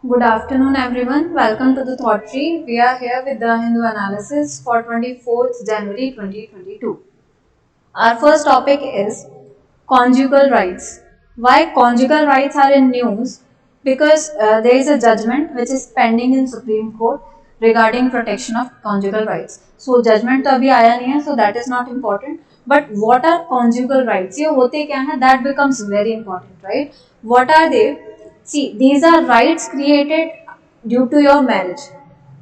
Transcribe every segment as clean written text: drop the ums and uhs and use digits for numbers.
Good afternoon, everyone. Welcome to the Thought Tree. We are here with the Hindu analysis for 24th January 2022. Our first topic is conjugal rights. Why conjugal rights are in news? Because there is a judgment which is pending in Supreme Court regarding protection of conjugal rights. So judgment तो अभी आया नहीं है, so that is not important. But what are conjugal rights? ये होते क्या हैं? That becomes very important, right? What are they? See, these are rights created due to your marriage.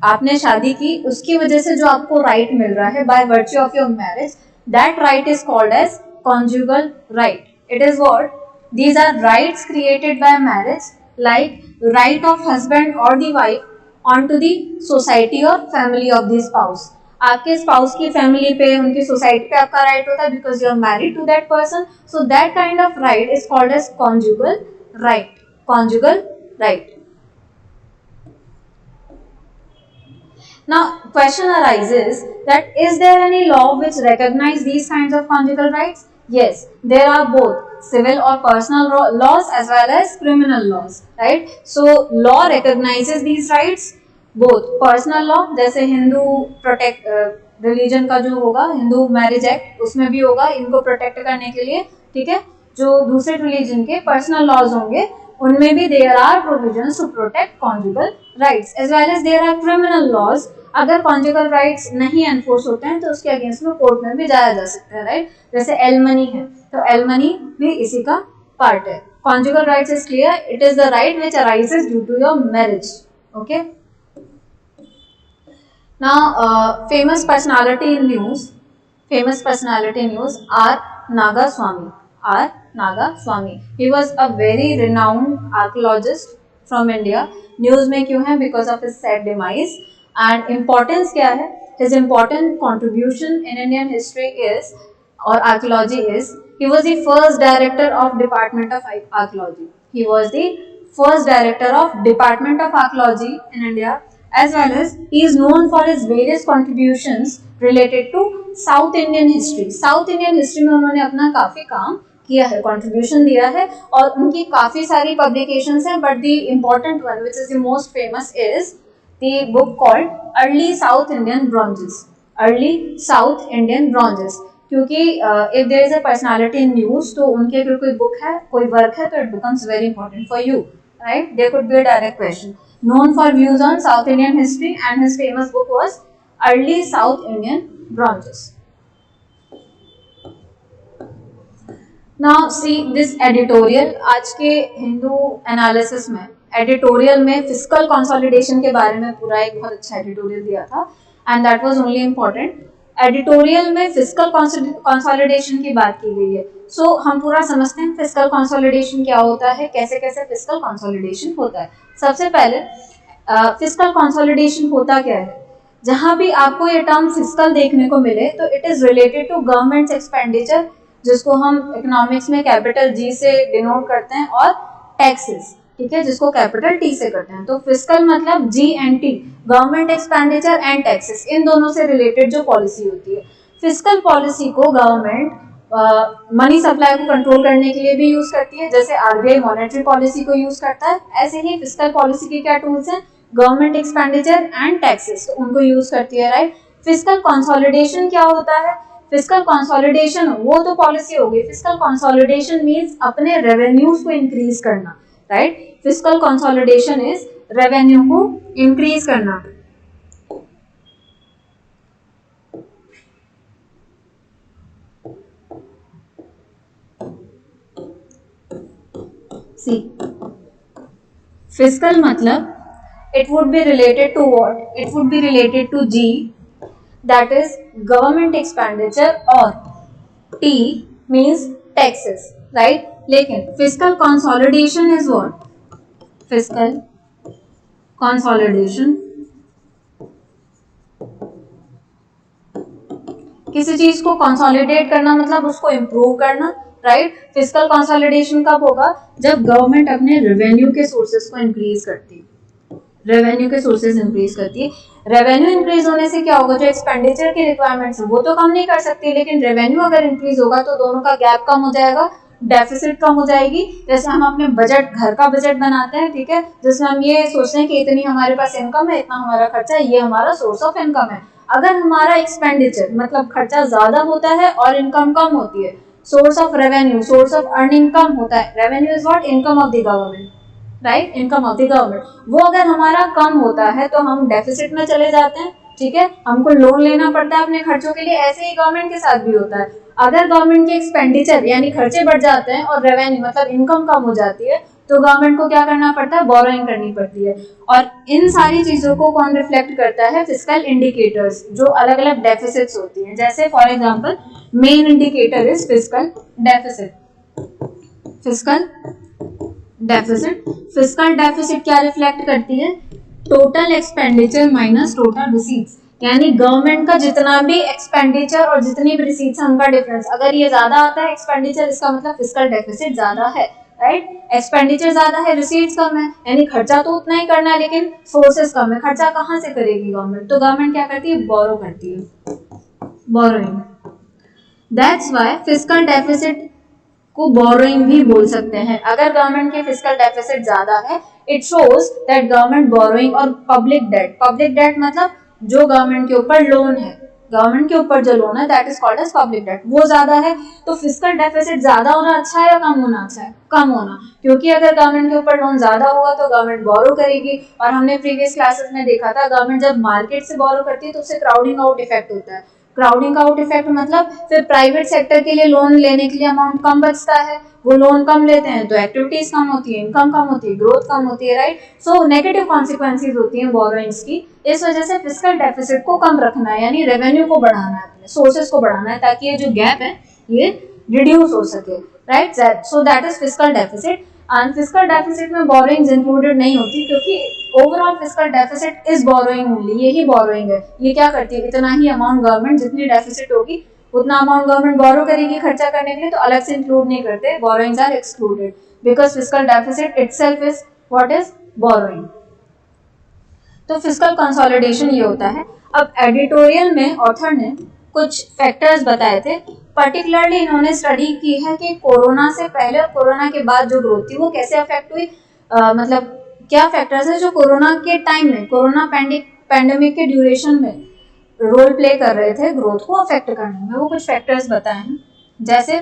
आपने शादी की, उसकी वजह से जो आपको राइट मिल रहा है by virtue of your marriage, that right is called as conjugal right. It is what? These are rights created by marriage, like right of husband or the wife onto the society or family of the spouse. आपके spouse की family पे, उनकी society पे आपका right होता है because you are married to that person. So that kind of right is called as conjugal right. Conjugal right. Now, question arises that is there any law which recognize these kinds of conjugal rights? Yes, there are both civil or personal laws as well as criminal laws, right? So, law recognizes these rights, both personal law जैसे Hindu protect religion का जो होगा, Hindu marriage act, उसमें भी होगा इनको protect करने के लिए, ठीक है. जो दूसरे रिलीजन के पर्सनल लॉज होंगे उनमें भी there are provisions to protect conjugal rights as well as there are criminal laws. अगर कॉन्जुगल राइट्स नहीं एनफोर्स होते हैं तो उसके अगेंस्ट में कोर्ट में भी जाया जा सकता है, राइट. जैसे एलमनी है तो एलमनी भी इसी का पार्ट है. Conjugal rights is clear. It is the right which arises due to your marriage. Okay. Now famous personality in news are Naga Swami. R. Naga Swami. He was a very renowned archaeologist from India. News में क्यों है? Because of his sad demise. And importance क्या है? His important contribution in Indian history is, or archaeology is, he was the first director of Department of Archaeology. He was the first director of Department of Archaeology in India, as well as he is known for his various contributions related to South Indian history. South Indian history में उन्होंने अपना काफी काम किया है, contribution दिया है और उनकी काफी सारी पब्लिकेशंस हैं. But the important one which is the most famous is the book called early South Indian bronzes. Early South Indian bronzes. क्योंकि if there is a personality in news तो उनके अगर कोई बुक है, कोई वर्क है, तो it becomes very important for you, right. There could be a direct question. Known for views on South Indian history, and his famous book was Early South Indian Bronzes. Now see this editorial. आज के Hindu analysis में editorial में fiscal consolidation के बारे में पूरा एक बहुत अच्छा एडिटोरियल दिया था, and that was only important. Editorial में फिस्कल कंसोलिडेशन की बात की गई है. सो हम पूरा समझते हैं फिस्कल कंसोलिडेशन क्या होता है, कैसे कैसे फिस्कल कंसोलिडेशन होता है. सबसे पहले फिस्कल कंसोलिडेशन होता क्या है? जहां भी आपको ये टर्म फिस्कल देखने को मिले तो it is related to government expenditure, जिसको हम इकोनॉमिक्स में कैपिटल जी से डिनोट करते हैं, और टैक्सेस, ठीक है, जिसको कैपिटल टी से करते हैं. तो फिस्कल मतलब G and T, government expenditure and taxes, इन दोनों से रिलेटेड जो पॉलिसी होती है. फिस्कल पॉलिसी को गवर्नमेंट मनी सप्लाई को कंट्रोल करने के लिए भी यूज करती है, जैसे आरबीआई मॉनेटरी पॉलिसी को यूज करता है. ऐसे ही फिस्कल पॉलिसी के क्या टूल्स हैं? गवर्नमेंट एक्सपेंडिचर एंड टैक्सेस, तो उनको यूज करती है, राइट. फिस्कल कंसोलिडेशन क्या होता है? फिस्कल कंसोलिडेशन वो तो पॉलिसी हो गई. फिस्कल कंसोलिडेशन मींस अपने रेवेन्यूज को इंक्रीज करना, right. Fiscal consolidation is revenue को इंक्रीज करना. सी फिस्कल मतलब it would be related to what? It would be related to G, that is government expenditure, or T means taxes, right. लेकिन fiscal consolidation is what? Fiscal consolidation किसी चीज को consolidate करना मतलब उसको इम्प्रूव करना, राइट. फिस्कल कंसोलिडेशन कब होगा? जब गवर्नमेंट अपने रेवेन्यू के सोर्सेज को इंक्रीज करती है. रेवेन्यू के सोर्सेज इंक्रीज करती है. रेवेन्यू इंक्रीज होने से क्या होगा? जो एक्सपेंडिचर की रिक्वायरमेंट्स है वो तो कम नहीं कर सकती, लेकिन रेवेन्यू अगर इंक्रीज होगा तो दोनों का गैप कम हो जाएगा, डेफिसिट कम हो जाएगी। जैसे हम अपने बजट, घर का बजट बनाते हैं, ठीक है, जिसमें हम ये सोचते हैं कि इतनी हमारे पास इनकम है, इतना हमारा खर्चा है, ये हमारा सोर्स ऑफ इनकम है। अगर हमारा एक्सपेंडिचर मतलब खर्चा ज्यादा होता है और इनकम कम होती है, source of revenue, source of earning कम होता है, revenue is what, income of the government, right, income of the government, वो अगर हमारा कम होता है तो हम डेफिसिट में चले जाते हैं, ठीक है, हमको लोन लेना पड़ता है अपने खर्चों के लिए। ऐसे ही गवर्नमेंट के साथ भी होता है। अगर गवर्नमेंट के एक्सपेंडिचर यानी खर्चे बढ़ जाते हैं और रेवेन्यू मतलब इनकम कम हो जाती है, तो गवर्नमेंट को क्या करना पड़ता है, बोरोइंग करनी पड़ती है। और इन सारी चीजों को कौन रिफ्लेक्ट करता है, फिस्कल इंडिकेटर्स, जो अलग अलग डेफिसिट्स होती हैं। जैसे for example main indicator is fiscal deficit. Fiscal deficit, fiscal deficit क्या रिफ्लेक्ट करती है, total expenditure minus total receipts, यानी गवर्नमेंट का जितना भी एक्सपेंडिचर और जितनी भी रिसीट्स है उनका डिफरेंस। अगर ये ज्यादा आता है एक्सपेंडिचर, इसका मतलब फिस्कल डेफिसिट ज्यादा है, राइट। एक्सपेंडिचर ज्यादा है, रिसीट्स कम है, यानी खर्चा तो उतना ही करना है लेकिन सोर्सेस कम है। खर्चा कहाँ से करेगी गवर्नमेंट, तो गवर्नमेंट क्या करती है, बोरो करती है, borrowing. That's why fiscal deficit को बोरोइंग भी बोल सकते हैं। अगर गवर्नमेंट के फिस्कल डेफिसिट ज्यादा है, it shows that government borrowing. और पब्लिक डेट, पब्लिक डेट मतलब जो गवर्नमेंट के ऊपर लोन है, गवर्नमेंट के ऊपर जो लोन है, that is called as public debt, वो ज्यादा है। तो फिस्कल डेफिसिट ज्यादा होना अच्छा है या कम होना अच्छा है, कम होना, क्योंकि अगर गवर्नमेंट के ऊपर लोन ज्यादा होगा तो गवर्नमेंट बोरो करेगी। और हमने प्रीवियस क्लासेस में देखा था, गवर्नमेंट जब मार्केट से बोरो करती है तो उससे क्राउडिंग आउट इफेक्ट होता है। क्राउडिंग आउट इफेक्ट मतलब फिर प्राइवेट सेक्टर के लिए लोन लेने के लिए अमाउंट कम बचता है, वो लोन कम लेते हैं तो एक्टिविटीज कम होती है, इनकम कम होती है, ग्रोथ कम होती है, राइट। सो नेगेटिव कॉन्सिक्वेंसेज होती हैं बोरोइंग्स की। इस वजह से फिस्कल डेफिसिट को कम रखना है, यानी रेवेन्यू को बढ़ाना है, अपने सोर्सेज को बढ़ाना है, ताकि ये जो गैप है ये रिड्यूस हो सके, right. So that is fiscal deficit. And fiscal deficit में बोरोइंग्स इंक्लूडेड नहीं होती, क्योंकि overall fiscal deficit is borrowing only, यही बोरोइंग है। ये क्या करती है, इतना ही अमाउंट गवर्नमेंट, जितनी डेफिसिट होगी उतना अमाउंट गवर्नमेंट बोरो करेगी खर्चा करने के लिए, तो अलग से इंक्लूड नहीं करते, borrowings are excluded because fiscal deficit itself is what is borrowing. तो फिस्कल कंसोलिडेशन ये होता है। अब एडिटोरियल में ऑथर ने कुछ फैक्टर्स बताए थे, पर्टिकुलरली इन्होंने स्टडी की है कि कोरोना से पहले और कोरोना के बाद जो ग्रोथ थी वो कैसे अफेक्ट हुई, मतलब क्या फैक्टर्स है जो कोरोना के टाइम में, कोरोना पैंडेमिक के ड्यूरेशन में रोल प्ले कर रहे थे ग्रोथ को अफेक्ट करने में। वो कुछ फैक्टर्स बताए हैं। जैसे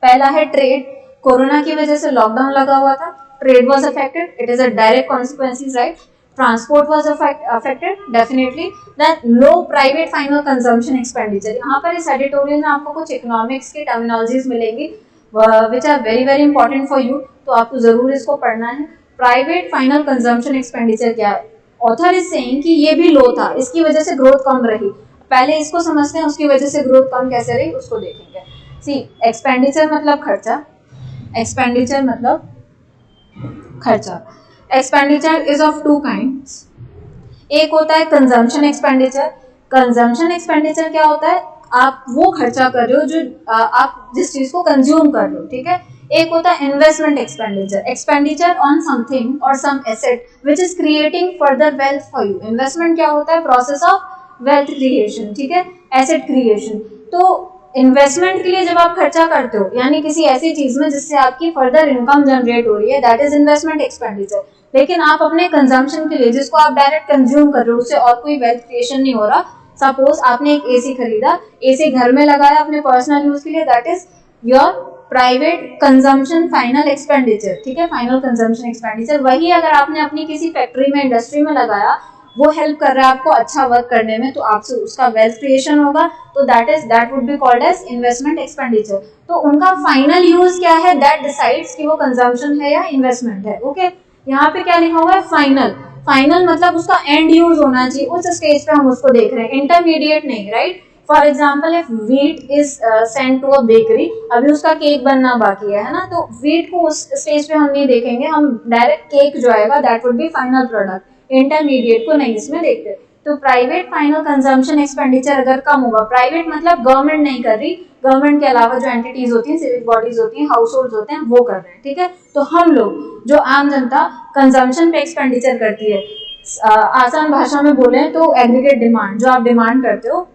पहला है ट्रेड, कोरोना की वजह से लॉकडाउन लगा हुआ था, trade was affected, it is a direct consequences, right. Transport was affected definitely. Then low private final consumption expenditure. यहाँ पर इस एडिटोरियल में आपको कुछ इकोनॉमिक्स की टर्मिनोलॉजीज मिलेंगी which are very very important for you, तो आपको जरूर इसको पढ़ना है। प्राइवेट फाइनल कंजम्पशन एक्सपेंडिचर क्या है, ऑथर इज सेइंग कि ये भी लो था, इसकी वजह से ग्रोथ कम रही। पहले इसको समझते हैं, उसकी वजह से ग्रोथ कम कैसे रही उसको देखेंगे। सी एक्सपेंडिचर मतलब खर्चा, एक्सपेंडिचर मतलब खर्चा। Expenditure is of two kinds, एक होता है कंजम्पशन एक्सपेंडिचर। कंजम्पशन एक्सपेंडिचर क्या होता है, आप वो खर्चा कर रहे हो जो आप जिस चीज को कंज्यूम कर रहे हो, ठीक है। एक होता है investment expenditure, expenditure on something और some asset which is creating further wealth for you. Investment क्या होता है, प्रोसेस ऑफ वेल्थ क्रिएशन, ठीक है, एसेट क्रिएशन। तो इन्वेस्टमेंट के लिए जब आप खर्चा करते हो, यानी किसी ऐसी चीज में जिससे आपकी फर्दर इनकम जनरेट हो रही है, दैट इज इन्वेस्टमेंट एक्सपेंडिचर। लेकिन आप अपने कंजम्पशन के लिए, जिसको आप डायरेक्ट कंज्यूम कर रहे हो, उससे और कोई वेल्थ क्रिएशन नहीं हो रहा। सपोज आपने एक एसी खरीदा, एसी घर में लगाया अपने पर्सनल यूज के लिए, that is your private consumption final expenditure, ठीक है, फाइनल कंजम्पशन एक्सपेंडिचर। वही अगर आपने अपनी किसी फैक्ट्री में, इंडस्ट्री में लगाया, वो हेल्प कर रहा है आपको अच्छा वर्क करने में, तो आपसे उसका वेल्थ क्रिएशन होगा, तो that would be called as investment expenditure. तो उनका फाइनल यूज क्या है, दैट डिसाइड्स कि वो कंजम्पशन है या इन्वेस्टमेंट है, ओके। यहाँ पे क्या लिखा हुआ है, फाइनल। फाइनल मतलब उसका एंड यूज होना चाहिए, उस स्टेज पे हम उसको देख रहे हैं, इंटरमीडिएट नहीं, right. For example if wheat is sent to a bakery, अभी उसका केक बनना बाकी है ना, तो व्हीट को उस स्टेज पे हम नहीं देखेंगे, हम डायरेक्ट केक जो आएगा that would B final product, intermediate को नहीं इसमें देखते। तो प्राइवेट फाइनल कंजम्पशन एक्सपेंडिचर अगर कम होगा, प्राइवेट मतलब गवर्नमेंट नहीं कर रही, गवर्नमेंट के अलावा जो एंटिटीज होती हैं, सिविक बॉडीज होती हैं, हाउस होल्ड होते हैं, वो कर रहे हैं, ठीक है। तो हम लोग जो आम जनता कंजम्पशन पे एक्सपेंडिचर करती है, आसान भाषा में बोले तो एग्रीगेट डिमांड, जो आप डिमांड करते हो,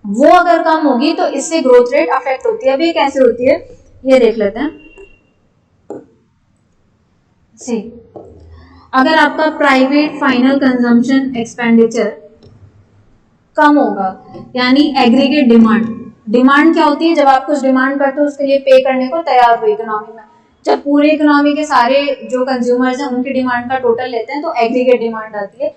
वो अगर कम होगी तो इससे ग्रोथ रेट अफेक्ट होती है। अभी कैसे होती है ये देख लेते हैं। सी, अगर आपका प्राइवेट फाइनल कंजम्पशन एक्सपेंडिचर कम होगा, यानी एग्रीगेट डिमांड, डिमांड क्या होती है, जब आप कुछ डिमांड करते हो उसके लिए पे करने को तैयार हो इकोनॉमी में, जब पूरे इकोनॉमी के सारे जो कंज्यूमर्स हैं उनकी डिमांड का टोटल लेते हैं तो एग्रीगेट डिमांड आती है।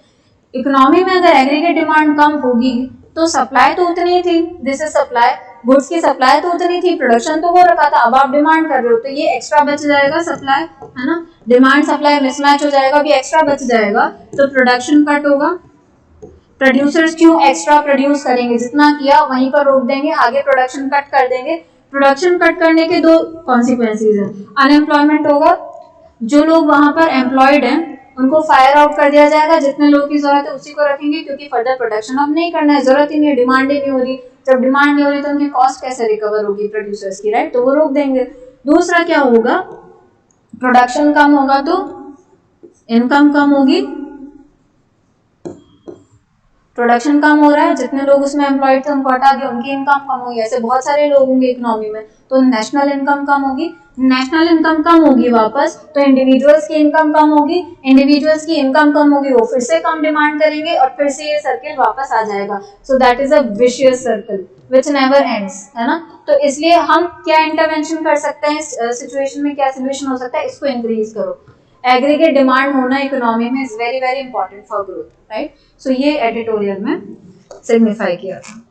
इकोनॉमी में अगर एग्रीगेट डिमांड कम होगी तो सप्लाई तो उतनी ही थी, दिस इज सप्लाई, गुड्स की सप्लाई तो उतनी थी, प्रोडक्शन तो हो रखा था, अब आप डिमांड कर रहे हो तो ये एक्स्ट्रा बच जाएगा सप्लाई, है ना, डिमांड सप्लाई मिसमैच हो जाएगा, भी एक्स्ट्रा बच जाएगा तो प्रोडक्शन कट होगा। प्रोड्यूसर्स क्यों एक्स्ट्रा प्रोड्यूस करेंगे, जितना किया वहीं पर रोक देंगे, आगे प्रोडक्शन कट कर देंगे। प्रोडक्शन कट करने के दो कॉन्सिक्वेंसेज हैं, अनएम्प्लॉयमेंट होगा, जो लोग वहां पर एम्प्लॉयड हैं उनको फायर आउट कर दिया जाएगा, जितने लोग की जरूरत है उसी को रखेंगे क्योंकि फर्दर प्रोडक्शन अब नहीं करना है, जरूरत ही नहीं है, डिमांड ही नहीं हो रही, जब डिमांड नहीं हो रही तो उनकी कॉस्ट कैसे रिकवर होगी प्रोड्यूसर्स की, राइट, तो वो रोक देंगे। दूसरा क्या होगा, प्रोडक्शन कम होगा तो इनकम कम होगी, प्रोडक्शन कम हो रहा है, जितने लोग उसमें एम्प्लॉयड थे उनको हटा दिया, उनकी इनकम कम होगी, ऐसे बहुत सारे लोग होंगे इकोनॉमी में तो नेशनल इनकम कम होगी, नेशनल इनकम कम होगी वापस तो इंडिविजुअल्स की इनकम कम होगी, इंडिविजुअल्स की इनकम कम होगी, वो फिर से कम डिमांड करेंगे और फिर से ये सर्किल वापस आ जाएगा। So that is a vicious circle which never ends, है ना। तो इसलिए हम क्या इंटरवेंशन कर सकते हैं इस सिचुएशन में, क्या सोल्यूशन हो सकता है, इसको इंक्रीज करो। एग्रीगेट डिमांड होना इकोनॉमी में is very very important for growth, right. So ये एडिटोरियल में सिग्निफाई किया था।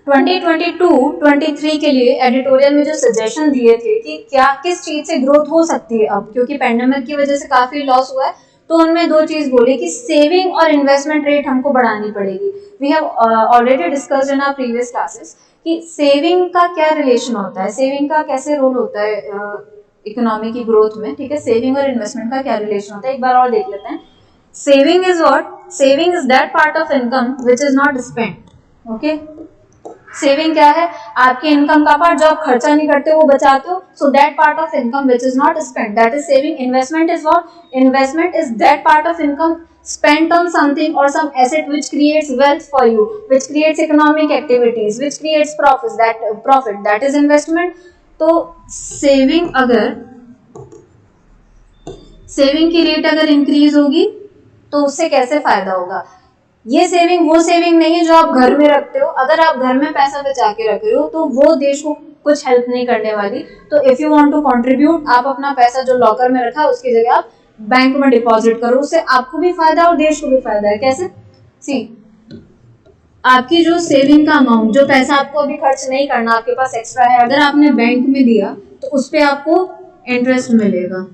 ट्वेंटी 23 के लिए एडिटोरियल में जो सजेशन दिए थे कि क्या किस चीज से ग्रोथ हो सकती है अब, क्योंकि पेंडेमिक की वजह से काफी लॉस हुआ है, तो उनमें दो चीज बोली कि सेविंग और इन्वेस्टमेंट रेट हमको बढ़ानी पड़ेगी। We have already discussed in our previous classes कि सेविंग का क्या रिलेशन होता है, सेविंग का कैसे रोल होता है इकोनॉमी की ग्रोथ में, ठीक है, सेविंग और इन्वेस्टमेंट का क्या रिलेशन होता है, एक बार और देख लेते हैं। Saving is what, saving is that part of income which is not spent, okay. Saving क्या है, आपकी इनकम का पार्ट जो आप खर्चा नहीं करते वो बचाते हो, so that part of income which is not spent, that is saving. Investment is what, investment is that part of income spent on something or some asset which creates wealth for you, which creates economic activities, which creates profit, that is investment. तो saving की rate अगर increase होगी तो उससे कैसे फायदा होगा, ये सेविंग वो सेविंग नहीं है जो आप घर में रखते हो, अगर आप घर में पैसा बचा के रख रहे हो तो वो देश को कुछ हेल्प नहीं करने वाली। तो if you want to contribute, आप अपना पैसा जो लॉकर में रखा है उसकी जगह आप बैंक में डिपॉजिट करो, उससे आपको भी फायदा और देश को भी फायदा है। कैसे, सी, आपकी जो सेविंग का अमाउंट, जो पैसा आपको अभी खर्च नहीं करना, आपके पास एक्स्ट्रा है, अगर आपने बैंक में दिया तो उस पे आपको इंटरेस्ट मिलेगा,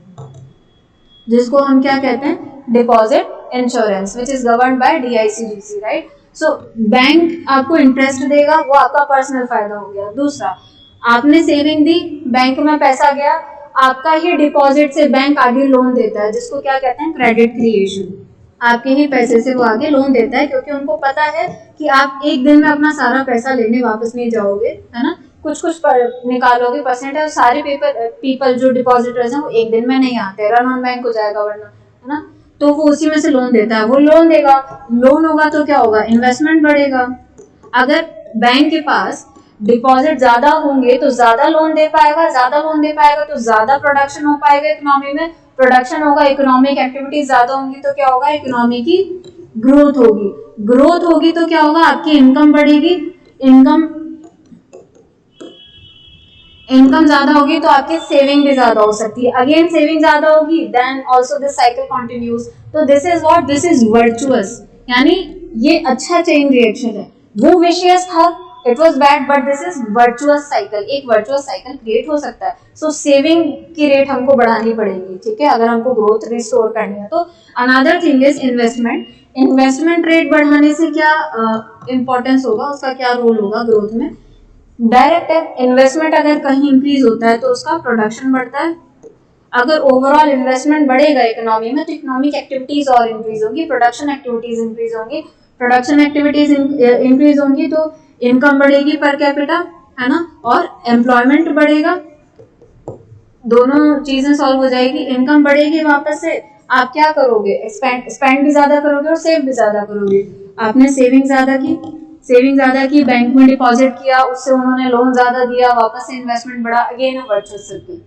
जिसको हम क्या कहते हैं, deposit insurance, which is governed bye DICGC, right. So bank आपको इंटरेस्ट देगा, वो आपका पर्सनल फायदा हो गया। दूसरा, आपने सेविंग दी, बैंक में पैसा गया, आपका ही डिपॉजिट से बैंक आगे लोन देता है, जिसको क्या कहते हैं, क्रेडिट क्रिएशन। आपके ही पैसे से वो आगे लोन देता है, क्योंकि उनको पता है कि आप एक दिन में अपना सारा पैसा लेने वापस नहीं जाओगे, है ना, कुछ निकालोगे परसेंट है, सारे पीपल जो डिपॉजिटर्स हैं वो एक दिन में नहीं आते, रन ऑन बैंक हो जाएगा वरना, है ना। तो वो उसी में से लोन देता है, वो लोन देगा, लोन होगा तो क्या होगा, इन्वेस्टमेंट बढ़ेगा। अगर बैंक के पास डिपॉजिट ज्यादा होंगे तो ज्यादा लोन दे पाएगा, ज्यादा लोन दे पाएगा तो ज्यादा प्रोडक्शन हो पाएगा इकोनॉमी में, प्रोडक्शन होगा, इकोनॉमिक एक्टिविटीज ज्यादा होंगी तो क्या होगा, इकोनॉमी की ग्रोथ होगी, ग्रोथ होगी तो क्या होगा, आपकी इनकम बढ़ेगी, इनकम ज्यादा होगी तो आपकी सेविंग भी ज्यादा हो सकती है, अगेन सेविंग ज्यादा होगी, then also this cycle continues. तो this is what, this is virtuous, यानी ये अच्छा चेन रिएक्शन है। वो विशियस था, it was bad, but this is virtuous cycle, एक वर्चुअस साइकिल क्रिएट हो सकता है। सो सेविंग की रेट हमको बढ़ानी पड़ेगी, ठीक है, अगर हमको ग्रोथ रिस्टोर करनी है तो। Another thing is investment, investment rate बढ़ाने से क्या इंपॉर्टेंस होगा, उसका क्या रोल होगा ग्रोथ में। डायरेक्ट इन्वेस्टमेंट अगर कहीं इंक्रीज होता है तो उसका प्रोडक्शन बढ़ता है, अगर ओवरऑल इन्वेस्टमेंट बढ़ेगा इकोनॉमी में तो इकोनॉमिक एक्टिविटीज और इंक्रीज होंगी, प्रोडक्शन एक्टिविटीज इंक्रीज होंगी, प्रोडक्शन एक्टिविटीज इंक्रीज होंगी तो इनकम बढ़ेगी पर कैपिटा, है ना, और एम्प्लॉयमेंट बढ़ेगा, दोनों चीजें सॉल्व हो जाएगी। इनकम बढ़ेगी, वापस से आप क्या करोगे, स्पेंड भी ज्यादा करोगे और सेव भी ज्यादा करोगे। आपने सेविंग ज्यादा की, सेविंग ज्यादा की, बैंक में डिपॉजिट किया, उससे उन्होंने लोन ज्यादा दिया, वापस से इन्वेस्टमेंट बढ़ा, again a virtuous circle,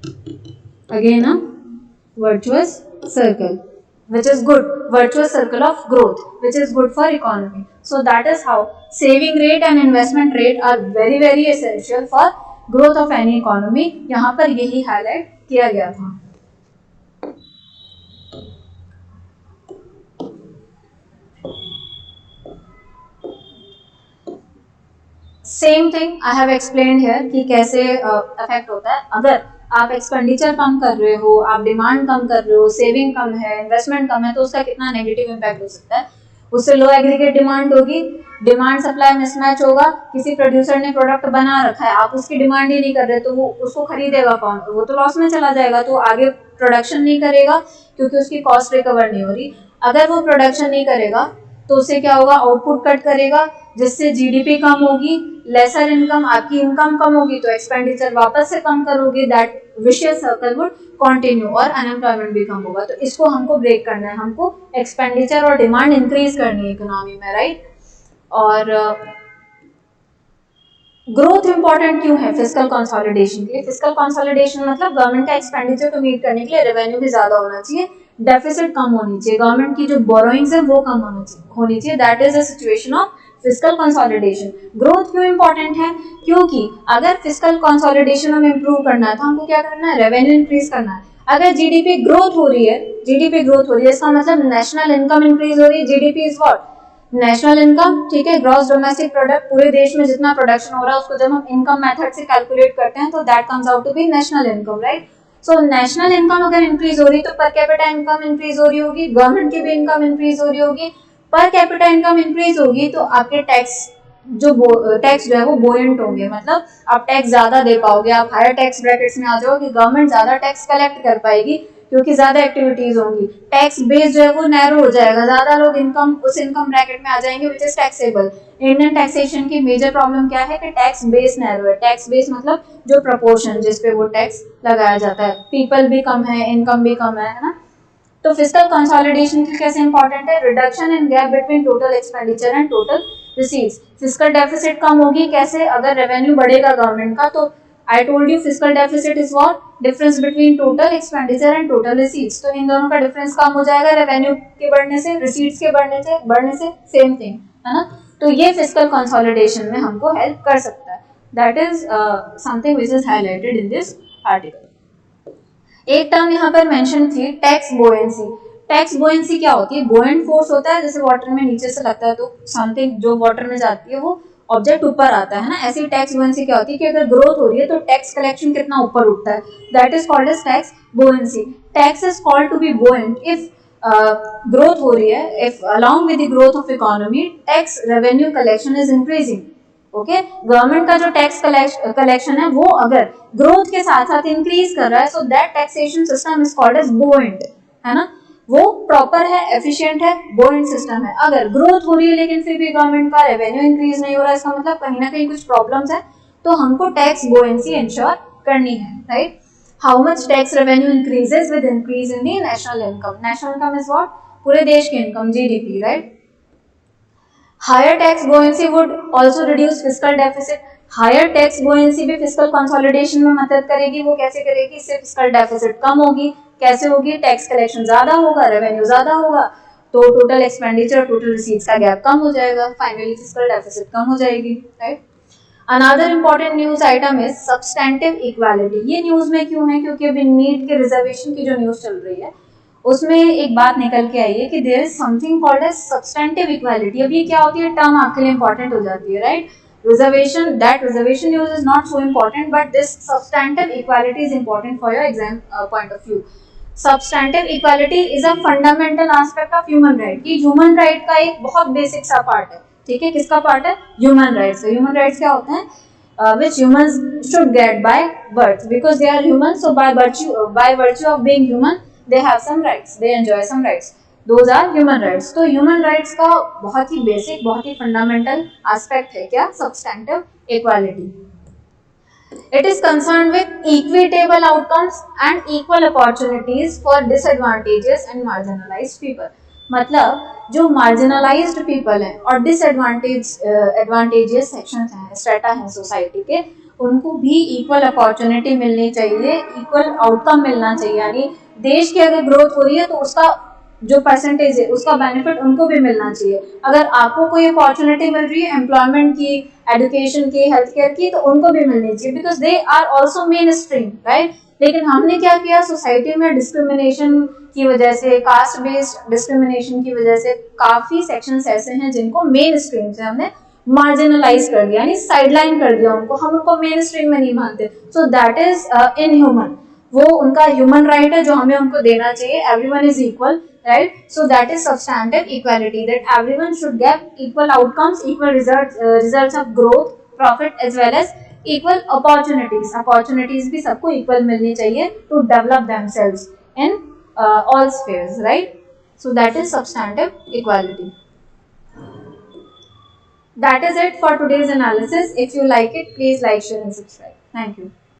again a virtuous circle, which is good, virtuous circle of growth, which is good for economy. So that is how saving rate and investment rate are very very essential for growth of any economy. यहाँ पर यही highlight किया गया था. Same thing I have explained here कि कैसे affect होता है. अगर आप एक्सपेंडिचर कम कर रहे हो, आप डिमांड कम कर रहे हो, सेविंग कम है, इन्वेस्टमेंट कम है, तो उसका कितना नेगेटिव इम्पैक्ट हो सकता है. उससे लो एग्रीगेट डिमांड होगी, डिमांड सप्लाई मिसमैच होगा, किसी प्रोड्यूसर ने प्रोडक्ट बना रखा है, आप उसकी डिमांड ही नहीं कर रहे, तो वो उसको खरीदेगा कौन? वो तो लॉस में चला जाएगा, तो आगे प्रोडक्शन नहीं करेगा क्योंकि उसकी कॉस्ट रिकवर नहीं हो रही. अगर वो प्रोडक्शन नहीं करेगा तो उससे क्या होगा? आउटपुट कट करेगा, जिससे जीडीपी कम होगी, लेसर इनकम, आपकी इनकम कम होगी तो एक्सपेंडिचर वापस से कम करोगे, that vicious circle would continue, और अनएम्प्लॉयमेंट भी कम होगा. तो इसको हमको ब्रेक करना है, हमको एक्सपेंडिचर और डिमांड इंक्रीज करनी है इकोनॉमी में, राइट. और ग्रोथ इंपॉर्टेंट क्यों है फिस्कल कंसोलिडेशन के लिए? फिस्कल कंसोलिडेशन मतलब गवर्नमेंट का एक्सपेंडिचर को मीट करने के लिए रेवेन्यू भी ज्यादा होना चाहिए, डेफिसिट कम होनी चाहिए, गवर्नमेंट की जो बोरोइंग्स है वो कम होनी चाहिए. That is the situation of fiscal consolidation. Growth क्यों इंपॉर्टेंट है? क्योंकि अगर फिस्कल कंसोलिडेशन हमें इंप्रूव करना है तो हमको क्या करना है? रेवेन्यू इंक्रीज करना है. अगर जीडीपी ग्रोथ हो रही है, इसका मतलब नेशनल इनकम इंक्रीज हो रही है. GDP is what? National income, ठीक है, ग्रॉस डोमेस्टिक प्रोडक्ट. पूरे देश में जितना प्रोडक्शन हो रहा है उसको जब हम इनकम मेथड से कैलकुलेट करते हैं तो that comes out to be national income, right. So national income अगर इंक्रीज हो रही तो पर कैपिटा इनकम इंक्रीज हो रही होगी, गवर्नमेंट की भी इनकम इंक्रीज हो रही होगी. पर कैपिटा इनकम इंक्रीज होगी तो आपके टैक्स जो है वो बोयंट होंगे, मतलब आप टैक्स ज्यादा दे पाओगे, आप हायर टैक्स ब्रैकेट्स में आ जाओगे, गवर्नमेंट ज्यादा टैक्स कलेक्ट कर पाएगी क्योंकि ज्यादा एक्टिविटीज होंगी. टैक्स बेस जो है वो नैरो हो जाएगा, ज्यादा लोग उस इनकम ब्रैकेट में आ जाएंगे which is taxable. Indian taxation की मेजर प्रॉब्लम क्या है कि टैक्स बेस नैरो है. टैक्स बेस मतलब जो प्रपोर्शन जिसपे वो टैक्स लगाया जाता है. पीपल भी कम है, इनकम भी कम है ना. तो फिस्कल कंसोलिडेशन की कैसे इंपॉर्टेंट है? Reduction in gap between total expenditure and total receipts. Fiscal deficit कम होगी कैसे? अगर रेवेन्यू बढ़ेगा गवर्नमेंट का तो I told you fiscal deficit is what? Difference between total expenditure and total receipts. तो इन दोनों का डिफरेंस कम हो जाएगा रेवेन्यू के बढ़ने से, रिसीट्स के बढ़ने से सेम थिंग है ना. तो ये फिस्कल कंसोलिडेशन में हमको हेल्प कर सकता है. That is something which is highlighted in this article. एक टर्म यहाँ पर मेंशन थी, टैक्स बोयेंसी. टैक्स बोयेंसी क्या होती है? बोयेंट फोर्स होता है, जैसे वाटर में नीचे से लगता है तो समथिंग जो वाटर में जाती है वो ऑब्जेक्ट ऊपर आता है ना. ऐसी टैक्स बोयेंसी क्या होती है कि अगर ग्रोथ हो रही है तो टैक्स कलेक्शन कितना ऊपर उठता है, that is called as tax buoyancy. Tax is called to be buoyant if growth हो रही है, if along with the growth of economy tax revenue collection is increasing. Okay, government का जो टैक्स कलेक्शन है वो अगर ग्रोथ के साथ साथ इंक्रीज कर रहा है, so that taxation system is called as buoyant, है ना. वो प्रॉपर है, एफिशिएंट है, बोयेंट सिस्टम है. अगर ग्रोथ हो रही है लेकिन फिर भी गवर्नमेंट का रेवेन्यू इंक्रीज नहीं हो रहा है, इसका मतलब कहीं ना कहीं कुछ प्रॉब्लम्स है, तो हमको टैक्स बोयेंसी इंश्योर करनी है, right. How much tax revenue increases with increase in the national income. National income is what? पूरे देश की income, GDP, right. Higher tax buoyancy would also reduce fiscal deficit. Higher tax buoyancy भी fiscal consolidation में मदद करेगी. वो कैसे करेगी? इससे fiscal deficit कम होगी. कैसे होगी? टैक्स कलेक्शन ज्यादा होगा, रेवेन्यू ज्यादा होगा, तो टोटल एक्सपेंडिचर, टोटल रिसीट्स का गैप कम हो जाएगा, फाइनली फिस्कल डेफिसिट कम हो जाएगी, right. Another important news item is substantive equality. ये न्यूज में क्यों है? क्योंकि अभी नीट के रिजर्वेशन की जो न्यूज चल रही है उसमें एक बात निकल के आई है कि there is something called as substantive equality. अब ये क्या होती है? टर्म आपके लिए इंपॉर्टेंट हो जाती है, right. Reservation news is not so important, but this substantive equality is important for your exam point of view. Substantive equality is a fundamental aspect of human right. ये ह्यूमन राइट का एक बहुत basic सा part है, ठीक है. किसका part है? Human rights. ह्यूमन राइट्स क्या होते हैं? which humans should get by birth because they are human, so by virtue of being human they have some rights, they enjoy some rights, those are human rights. तो human rights का बहुत ही basic, बहुत ही fundamental aspect है क्या? substantive equality. It is concerned with equitable outcomes and equal opportunities for disadvantaged and marginalized people. मतलब जो marginalised people हैं और एडवांटेजियस सेक्शंस हैं, स्ट्रेटा हैं सोसाइटी के, उनको भी इक्वल अपॉर्चुनिटी मिलनी चाहिए, इक्वल आउटकम मिलना चाहिए। यानी देश की अगर ग्रोथ हो रही है तो उसका जो परसेंटेज है उसका बेनिफिट उनको भी मिलना चाहिए। अगर आपको कोई अपॉर्चुनिटी मिल रही है एम्प्लॉयमेंट की, एजुकेशन की, हेल्थ केयर की, तो उनको भी मिलनी चाहिए, because they are also mainstream, right. लेकिन हमने क्या किया, सोसाइटी में डिस्क्रिमिनेशन की वजह से, कास्ट बेस्ड डिस्क्रिमिनेशन की वजह से काफी सेक्शंस ऐसे हैं जिनको मेन स्ट्रीम से हमने मार्जिनलाइज कर दिया, यानी साइडलाइन कर दिया उनको, हम उनको मेन स्ट्रीम में नहीं मानते। So that is inhuman. वो उनका ह्यूमन राइट है जो हमें उनको देना चाहिए। Everyone is equal, right? So that is substantive equality, that everyone should get equal outcomes, equal results of growth, profit, as well as equal opportunities. Opportunities भी सबको equal मिलनी चाहिए to develop themselves in all spheres, right? So that is substantive equality. That is it for today's analysis. If you like it, please like, share and subscribe. Thank you.